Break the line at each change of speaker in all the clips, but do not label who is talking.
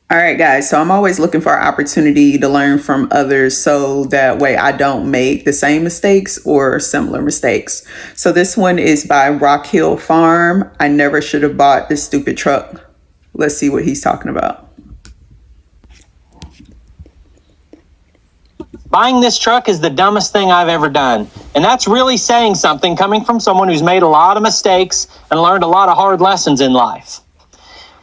All right, guys. So I'm always looking for an opportunity to learn from others so that way I don't make the same mistakes or similar mistakes. So this one is by Rock Hill Farm. I never should have bought this stupid truck. Let's see what he's talking about.
Buying this truck is the dumbest thing I've ever done. And that's really saying something coming from someone who's made a lot of mistakes and learned a lot of hard lessons in life.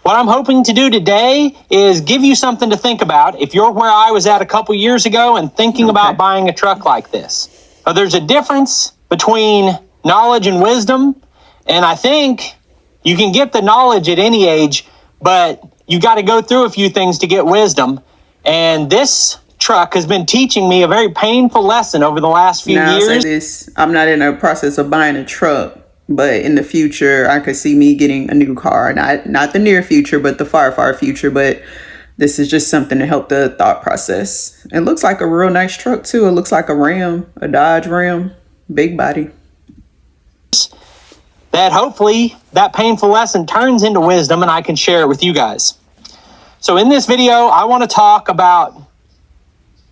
What I'm hoping to do today is give you something to think about if you're where I was at a couple years ago and thinking about buying a truck like this. There's a difference between knowledge and wisdom, and I think you can get the knowledge at any age, but you got to go through a few things to get wisdom. And this truck has been teaching me a very painful lesson over the last few years.
I'll say this, I'm not in a process of buying a truck, but in the future, I could see me getting a new car. Not the near future, but the far future. But this is just something to help the thought process. It looks like a real nice truck, too. It looks like a Ram, a Dodge Ram, big body.
That hopefully that painful lesson turns into wisdom and I can share it with you guys. So in this video, I want to talk about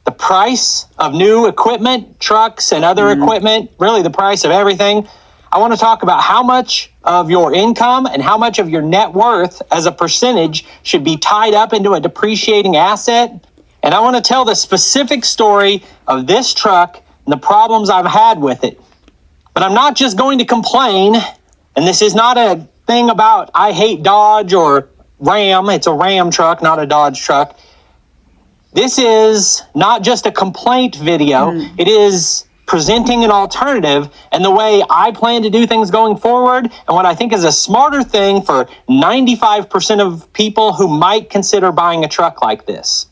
the price of new equipment, trucks and other equipment, really the price of everything. I want to talk about how much of your income and how much of your net worth as a percentage should be tied up into a depreciating asset. And I want to tell the specific story of this truck and the problems I've had with it. But I'm not just going to complain, and this is not a thing about I hate Dodge or Ram. It's a Ram truck, not a Dodge truck. This is not just a complaint video. It is presenting an alternative and the way I plan to do things going forward, and what I think is a smarter thing for 95% of people who might consider buying a truck like this.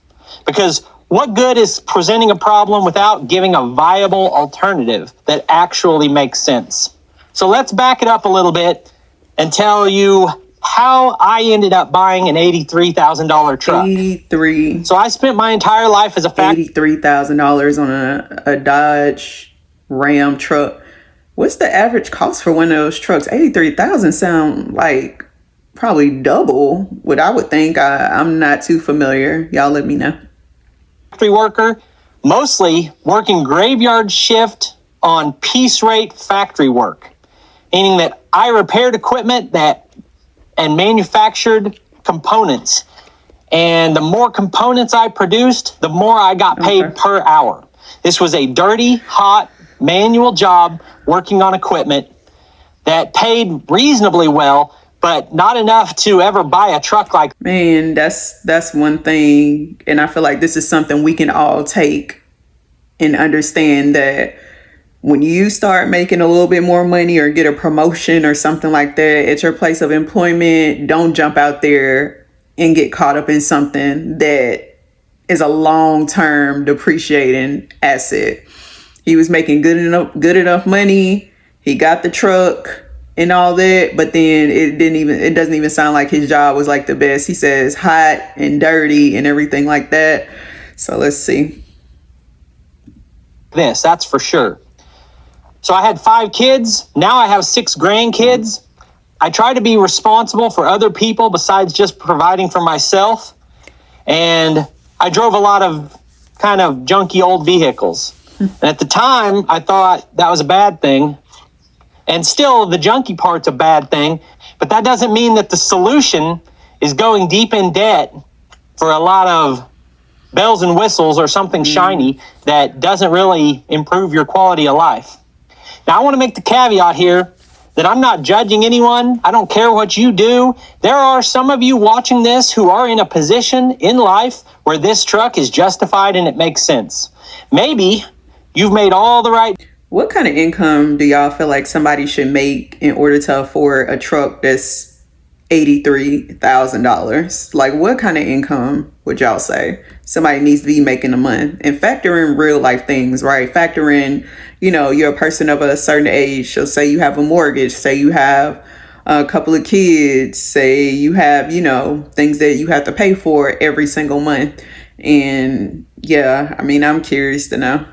Because what good is presenting a problem without giving a viable alternative that actually makes sense? So let's back it up a little bit and tell you how I ended up buying an $83,000 truck.
83.
So I spent my entire life as a
$83,000 on a Dodge Ram truck. What's the average cost for one of those trucks? $83,000 sound like probably double what I would think. I'm not too familiar. Y'all let me know.
Factory worker, mostly working graveyard shift on piece rate factory work, meaning that I repaired equipment and manufactured components. And the more components I produced, the more I got paid per hour. This was a dirty, hot, manual job working on equipment that paid reasonably well, but not enough to ever buy a truck like.
Man, that's one thing. And I feel like this is something we can all take and understand, that when you start making a little bit more money or get a promotion or something like that at your place of employment, don't jump out there and get caught up in something that is a long-term depreciating asset. He was making good enough money. He got the truck and all that, but then it doesn't even sound like his job was like the best. He says hot and dirty and everything like that. So let's see.
That's for sure. So I had 5 kids. Now I have 6 grandkids. I try to be responsible for other people besides just providing for myself. And I drove a lot of kind of junky old vehicles. And at the time, I thought that was a bad thing. And still, the junky part's a bad thing. But that doesn't mean that the solution is going deep in debt for a lot of bells and whistles or something shiny that doesn't really improve your quality of life. Now, I want to make the caveat here that I'm not judging anyone. I don't care what you do. There are some of you watching this who are in a position in life where this truck is justified and it makes sense. Maybe you've made all the right.
What kind of income do y'all feel like somebody should make in order to afford a truck that's $83,000? Like, what kind of income would y'all say somebody needs to be making a month? And factor in real life things, right? Factor in, you're a person of a certain age. So say you have a mortgage, say you have a couple of kids, say you have, things that you have to pay for every single month. And yeah, I'm curious to know.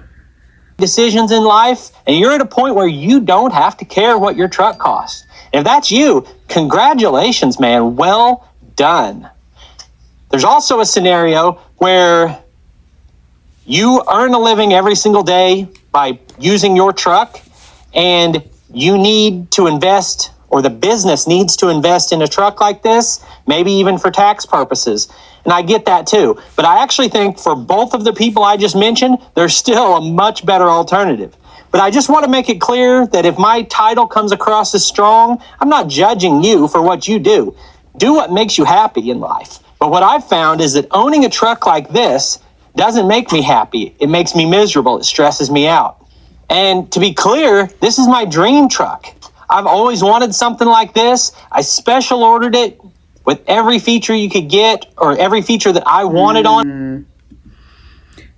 Decisions in life, and you're at a point where you don't have to care what your truck costs. If that's you, congratulations, man. Well done. There's also a scenario where you earn a living every single day by using your truck, and you need to invest, or the business needs to invest in a truck like this, maybe even for tax purposes. And I get that too. But I actually think for both of the people I just mentioned, there's still a much better alternative. But I just want to make it clear that if my title comes across as strong, I'm not judging you for what you do. Do what makes you happy in life. But what I've found is that owning a truck like this doesn't make me happy. It makes me miserable. It stresses me out. And to be clear, this is my dream truck. I've always wanted something like this. I special ordered it with every feature you could get, or every feature that I wanted on.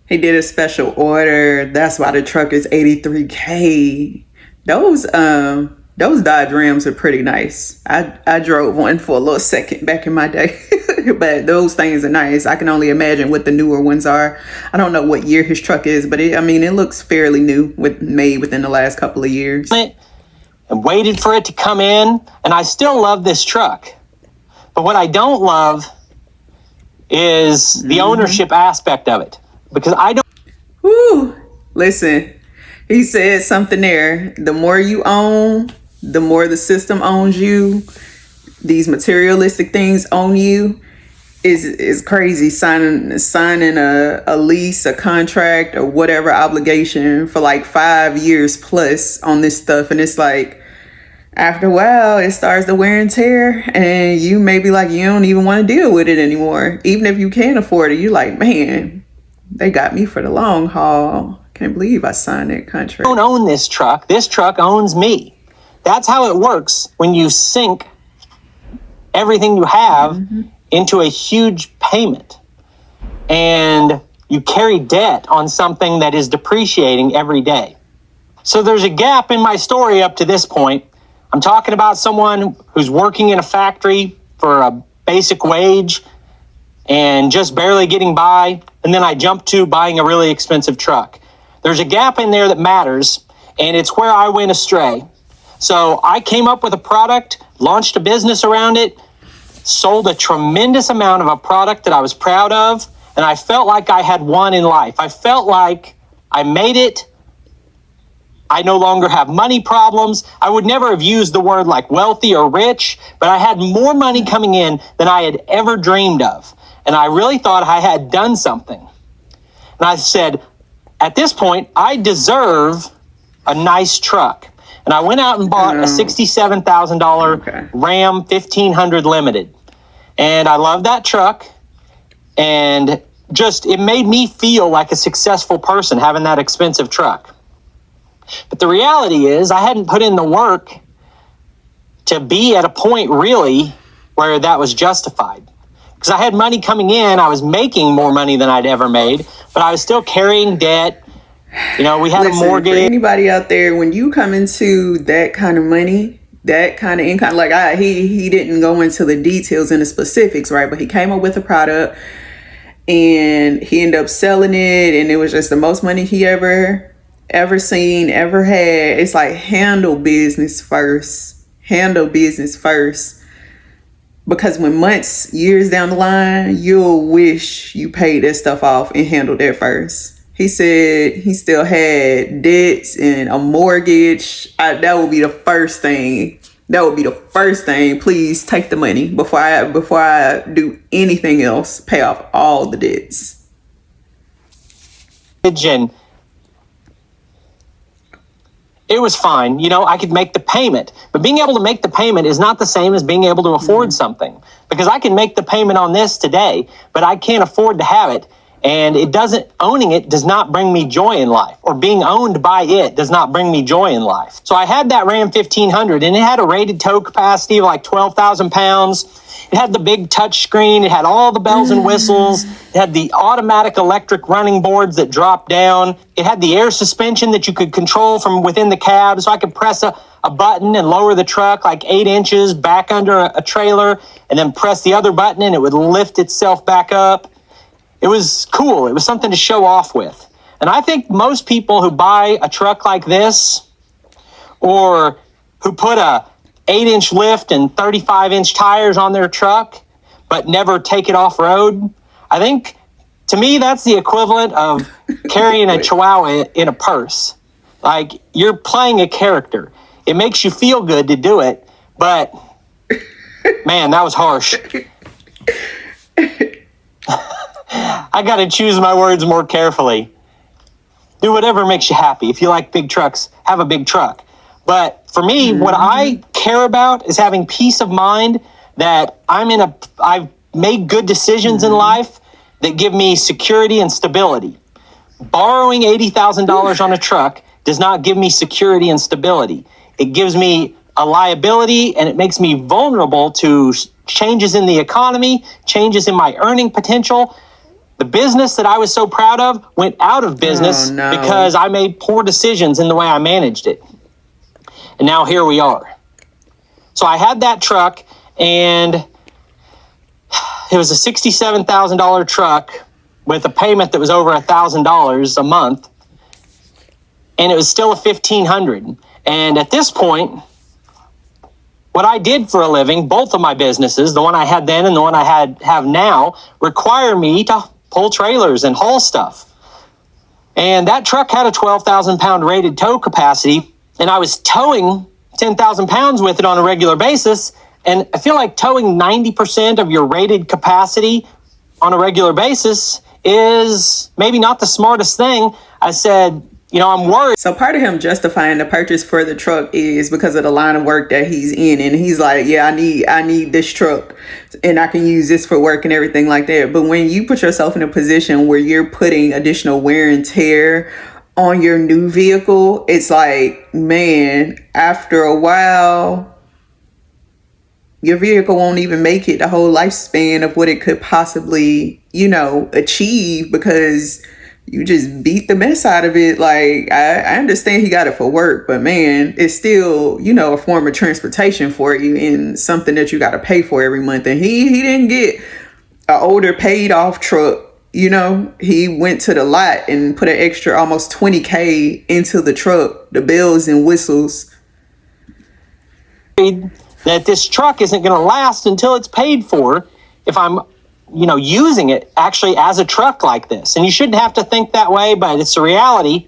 He did a special order. That's why the truck is $83K. Those Dodge Rams are pretty nice. I drove one for a little second back in my day. But those things are nice. I can only imagine what the newer ones are. I don't know what year his truck is, but it looks fairly new, made within the last couple of years.
And waited for it to come in, and I still love this truck. But what I don't love is the ownership aspect of it, because I don't.
Whew. Listen, he said something there. The more you own, the more the system owns you. These materialistic things own you. Is crazy. Signing a lease, a contract, or whatever obligation for like 5 years plus on this stuff, and it's like after a while it starts to wear and tear, and you may be like, you don't even want to deal with it anymore. Even if you can afford it, you're like, man, they got me for the long haul. Can't believe I signed that contract.
I don't own this truck. This truck owns me. That's how it works when you sink everything you have into a huge payment, and you carry debt on something that is depreciating every day. So there's a gap in my story up to this point. I'm talking about someone who's working in a factory for a basic wage and just barely getting by, and then I jump to buying a really expensive truck. There's a gap in there that matters, and it's where I went astray. So I came up with a product, launched a business around it, sold a tremendous amount of a product that I was proud of, and I felt like I had won in life. I felt like I made it. I no longer have money problems. I would never have used the word like wealthy or rich, but I had more money coming in than I had ever dreamed of. And I really thought I had done something. And I said, at this point, I deserve a nice truck. And I went out and bought a $67,000 Ram 1500 Limited. And I love that truck. And just, it made me feel like a successful person having that expensive truck. But the reality is I hadn't put in the work to be at a point really where that was justified. Because I had money coming in, I was making more money than I'd ever made, but I was still carrying debt. You know, we had a mortgage.
For anybody out there, when you come into that kind of money, that kind of income, like he didn't go into the details and the specifics, right? But he came up with a product and he ended up selling it, and it was just the most money he ever seen, ever had. It's like handle business first. Because when months, years down the line, you'll wish you paid that stuff off and handled that first. He said he still had debts and a mortgage. That would be the first thing. Please take the money before I do anything else. Pay off all the debts.
And it was fine. You know, I could make the payment. But being able to make the payment is not the same as being able to afford something. Because I can make the payment on this today, but I can't afford to have it. And owning it does not bring me joy in life, or being owned by it does not bring me joy in life. So I had that Ram 1500, and it had a rated tow capacity of like 12,000 pounds. It had the big touch screen. It had all the bells and whistles. It had the automatic electric running boards that drop down. It had the air suspension that you could control from within the cab. So I could press a button and lower the truck like 8 inches back under a trailer, and then press the other button and it would lift itself back up. It was cool. It was something to show off with. And I think most people who buy a truck like this, or who put a 8-inch lift and 35-inch tires on their truck, but never take it off road. I think, to me, that's the equivalent of carrying a chihuahua in a purse. Like, you're playing a character. It makes you feel good to do it, but man, that was harsh. I got to choose my words more carefully. Do whatever makes you happy. If you like big trucks, have a big truck. But for me, what I care about is having peace of mind that I've made good decisions in life that give me security and stability. Borrowing $80,000 on a truck does not give me security and stability. It gives me a liability, and it makes me vulnerable to changes in the economy, changes in my earning potential. The business that I was so proud of went out of business because I made poor decisions in the way I managed it. And now here we are. So I had that truck, and it was a $67,000 truck with a payment that was over $1,000 a month, and it was still a $1,500. And at this point, what I did for a living, both of my businesses, the one I had then and the one I have now, require me to pull trailers and haul stuff. And that truck had a 12,000 pound rated tow capacity, and I was towing 10,000 pounds with it on a regular basis. And I feel like towing 90% of your rated capacity on a regular basis is maybe not the smartest thing. I said, I'm worried.
So part of him justifying the purchase for the truck is because of the line of work that he's in. And he's like, yeah, I need this truck and I can use this for work and everything like that. But when you put yourself in a position where you're putting additional wear and tear on your new vehicle, it's like, man, after a while, your vehicle won't even make it the whole lifespan of what it could possibly, achieve, because you just beat the mess out of it. Like, I understand he got it for work, but man, it's still, a form of transportation for you and something that you got to pay for every month. And he didn't get an older paid off truck. He went to the lot and put an extra almost $20,000 into the truck, the bells and whistles.
That this truck isn't going to last until it's paid for if I'm using it actually as a truck like this. And you shouldn't have to think that way, but it's a reality.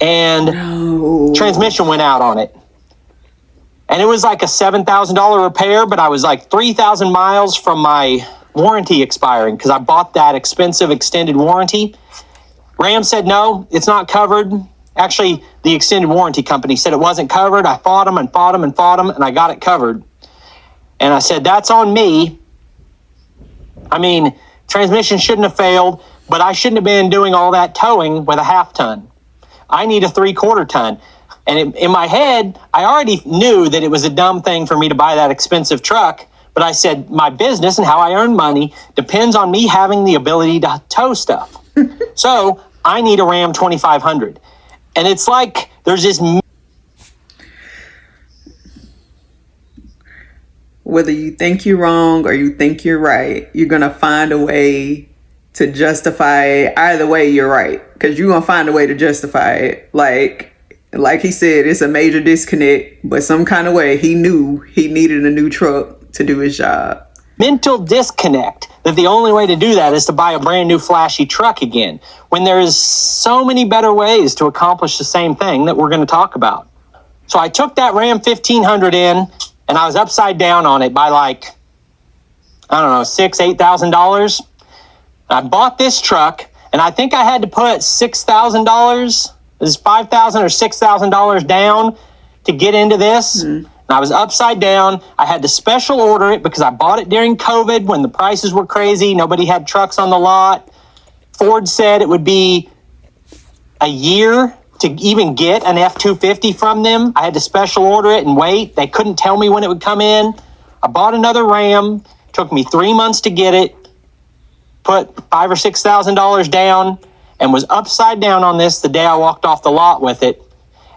And transmission went out on it. And it was like a $7,000 repair, but I was like 3,000 miles from my warranty expiring because I bought that expensive extended warranty. Ram said, no, it's not covered. Actually, the extended warranty company said it wasn't covered. I fought them, and I got it covered. And I said, that's on me. I mean, transmission shouldn't have failed, but I shouldn't have been doing all that towing with a 1/2 ton. I need a 3/4 ton. And in my head, I already knew that it was a dumb thing for me to buy that expensive truck. But I said, my business and how I earn money depends on me having the ability to tow stuff. So I need a Ram 2500. And it's like there's this...
Whether you think you're wrong or you think you're right, you're going to find a way to justify it. Either way, you're right, because you're going to find a way to justify it. Like he said, it's a major disconnect, but some kind of way he knew he needed a new truck to do his job.
Mental disconnect that the only way to do that is to buy a brand new flashy truck again, when there is so many better ways to accomplish the same thing that we're going to talk about. So I took that Ram 1500 in, and I was upside down on it by like, I don't know, $8,000. I bought this truck, and I think I had to put $6,000, it was $5,000 or $6,000 down to get into this. And I was upside down. I had to special order it because I bought it during COVID when the prices were crazy. Nobody had trucks on the lot. Ford said it would be a year to even get an F-250 from them. I had to special order it and wait. They couldn't tell me when it would come in. I bought another Ram. Took me 3 months to get it. Put $5,000 or $6,000 down and was upside down on this the day I walked off the lot with it.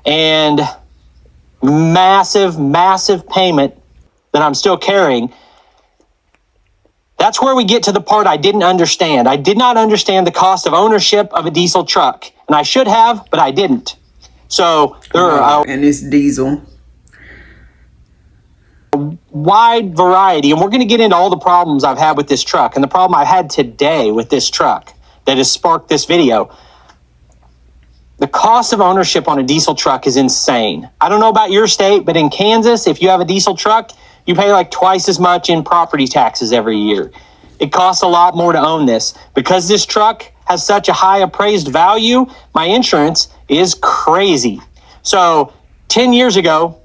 And massive payment that I'm still carrying. That's where we get to the part I didn't understand. I did not understand the cost of ownership of a diesel truck. And I should have, but I didn't. So there are...
And it's diesel.
wide variety, and we're going to get into all the problems I've had with this truck and the problem I had today with this truck that has sparked this video. The cost of ownership on a diesel truck is insane. I don't know about your state, but in Kansas, if you have a diesel truck, you pay like twice as much in property taxes every year. It costs a lot more to own this. Because this truck has such a high appraised value, my insurance is crazy. So 10 years ago,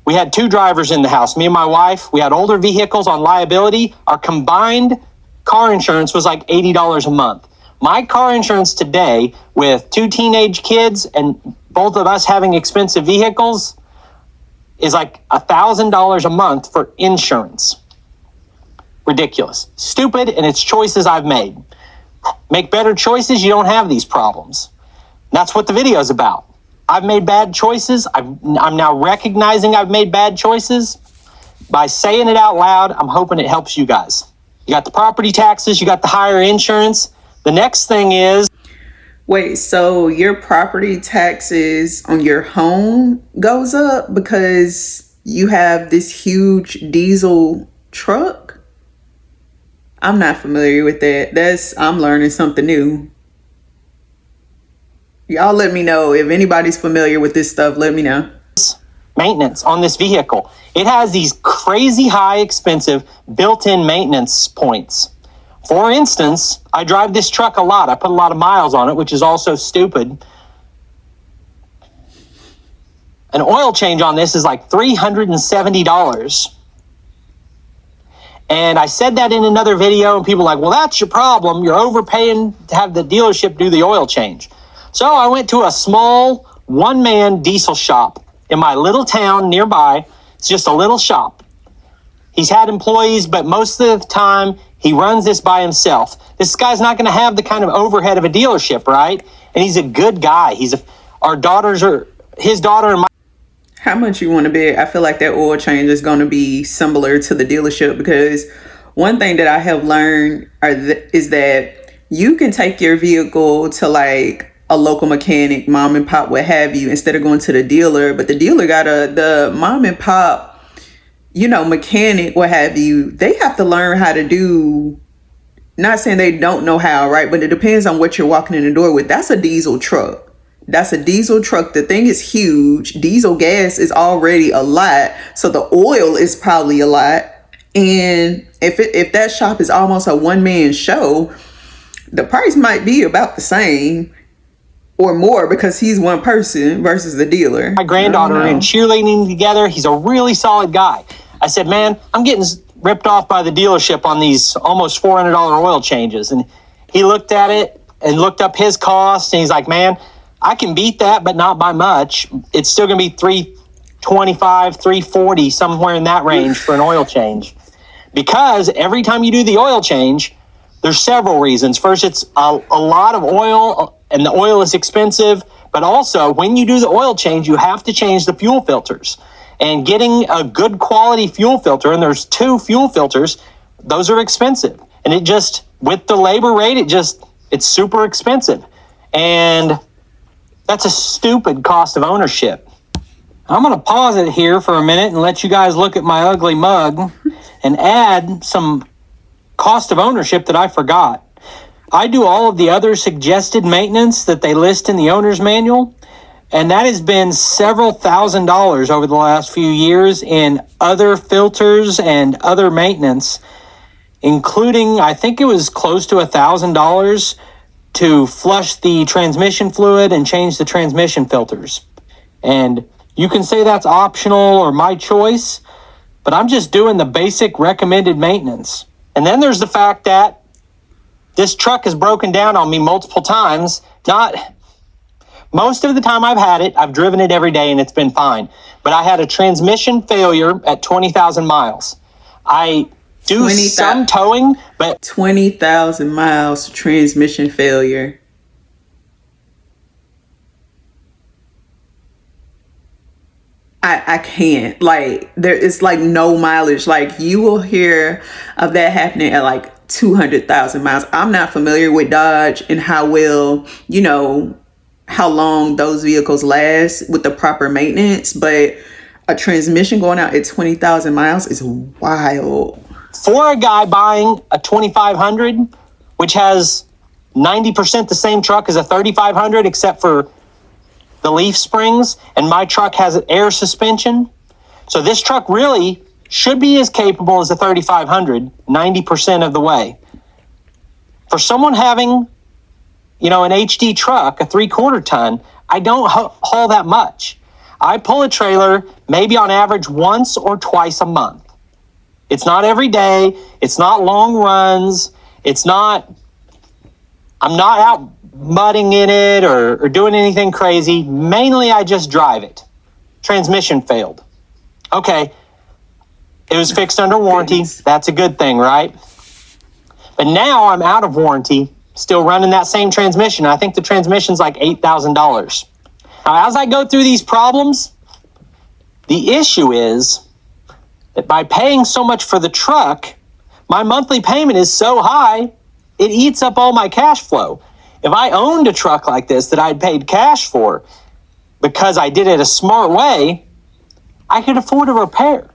we had 2 drivers in the house, me and my wife. We had older vehicles on liability. Our combined car insurance was like $80 a month. My car insurance today, with 2 teenage kids and both of us having expensive vehicles, is like $1,000 a month for insurance. Ridiculous. Stupid, and it's choices I've made. Make better choices, you don't have these problems. That's what the video is about. I've made bad choices. I'm now recognizing I've made bad choices. By saying it out loud, I'm hoping it helps you guys. You got the property taxes, you got the higher insurance. The next thing is...
Wait, so your property taxes on your home goes up because you have this huge diesel truck? I'm not familiar with that. I'm learning something new. Y'all let me know. If anybody's familiar with this stuff, let me know.
Maintenance on this vehicle. It has these crazy high expensive built-in maintenance points. For instance, I drive this truck a lot. I put a lot of miles on it, which is also stupid. An oil change on this is like $370. And I said that in another video, and people were like, well, that's your problem. You're overpaying to have the dealership do the oil change. So I went to a small one-man diesel shop in my little town nearby. It's just a little shop. He's had employees, but most of the time he runs this by himself. This guy's not going to have the kind of overhead of a dealership, right? And he's a good guy. His daughter and my...
How much you want to bet? I feel like that oil change is going to be similar to the dealership, because one thing that I have learned is that you can take your vehicle to like a local mechanic, mom and pop, what have you, instead of going to the dealer. But the dealer the mom and pop, mechanic, what have you, they have to learn how to do, not saying they don't know how, right? But it depends on what you're walking in the door with. That's a diesel truck. That's a diesel truck. The thing is huge. Diesel gas is already a lot. So the oil is probably a lot. And if that shop is almost a one-man show, the price might be about the same or more, because he's one person versus the dealer.
My granddaughter are in cheerleading together. He's a really solid guy. I said, man, I'm getting ripped off by the dealership on these almost $400 oil changes. And he looked at it and looked up his cost, and he's like, man, I can beat that, but not by much. It's still going to be $325, $340, somewhere in that range for an oil change. Because every time you do the oil change, there's several reasons. First, it's a lot of oil, and the oil is expensive. But also, when you do the oil change, you have to change the fuel filters. And getting a good quality fuel filter, and there's 2 fuel filters, those are expensive. And it just, with the labor rate, it's super expensive. And that's a stupid cost of ownership. I'm going to pause it here for a minute and let you guys look at my ugly mug and add some cost of ownership that I forgot. I do all of the other suggested maintenance that they list in the owner's manual, and that has been several $1,000s over the last few years in other filters and other maintenance, including, I think it was close to $1,000 to flush the transmission fluid and change the transmission filters. And you can say that's optional or my choice, but I'm just doing the basic recommended maintenance. And then there's the fact that this truck has broken down on me multiple times. Most of the time I've had it, I've driven it every day and it's been fine. But I had a transmission failure at 20,000 miles. I do some towing, but
20,000 miles transmission failure. I can't, it's like no mileage. Like, you will hear of that happening at like 200,000 miles. I'm not familiar with Dodge and how well, how long those vehicles last with the proper maintenance, but A transmission going out at 20,000 miles is wild.
For a guy buying a 2500, which has 90% the same truck as a 3500, except for the leaf springs, and my truck has an air suspension. So this truck really should be as capable as a 3500, 90% of the way. For someone having, an HD truck, a 3/4 ton, I don't haul that much. I pull a trailer maybe on average once or twice a month. It's not every day. It's not long runs. I'm not out mudding in it or doing anything crazy. Mainly, I just drive it. Transmission failed. Okay. It was fixed under warranty. That's a good thing, right? But now I'm out of warranty, still running that same transmission. I think the transmission's like $8,000. Now, as I go through these problems, the issue is that by paying so much for the truck, my monthly payment is so high, it eats up all my cash flow. If I owned a truck like this that I'd paid cash for because I did it a smart way, I could afford a repair.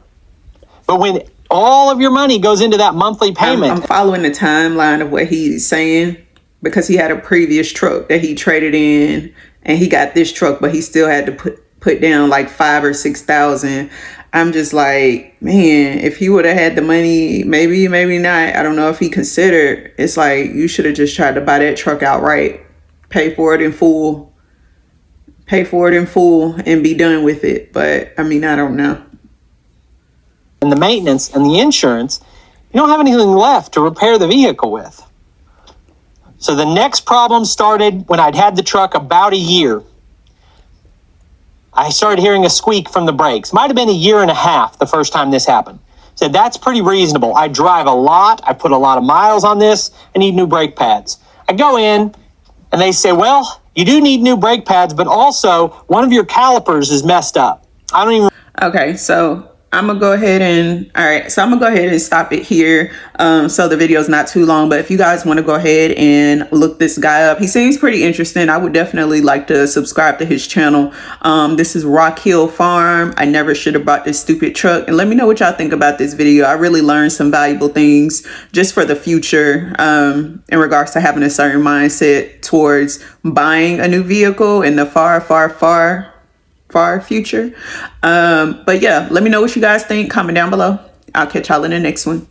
But when all of your money goes into that monthly payment.
I'm following the timeline of what he's saying, because he had a previous truck that he traded in and he got this truck, but he still had to put down like 5,000 or 6,000. I'm just like, man, if he would have had the money, maybe not. I don't know if he considered. It's like, you should have just tried to buy that truck outright, pay for it in full and be done with it. But I mean, I don't know.
And the maintenance and the insurance, you don't have anything left to repair the vehicle with. So the next problem started when I'd had the truck about a year. I started hearing a squeak from the brakes. Might have been a year and a half the first time this happened. Said, that's pretty reasonable. I drive a lot. I put a lot of miles on this. I need new brake pads. I go in and they say, well, you do need new brake pads, but also one of your calipers is messed up. I don't even...
Okay, so I'm gonna go ahead and stop it here. So the video is not too long, but if you guys want to go ahead and look this guy up, he seems pretty interesting. I would definitely like to subscribe to his channel. This is Rock Hill Farm. I never should have bought this stupid truck. And let me know what y'all think about this video. I really learned some valuable things just for the future, in regards to having a certain mindset towards buying a new vehicle in the far future. But yeah, let me know what you guys think. Comment down below. I'll catch y'all in the next one.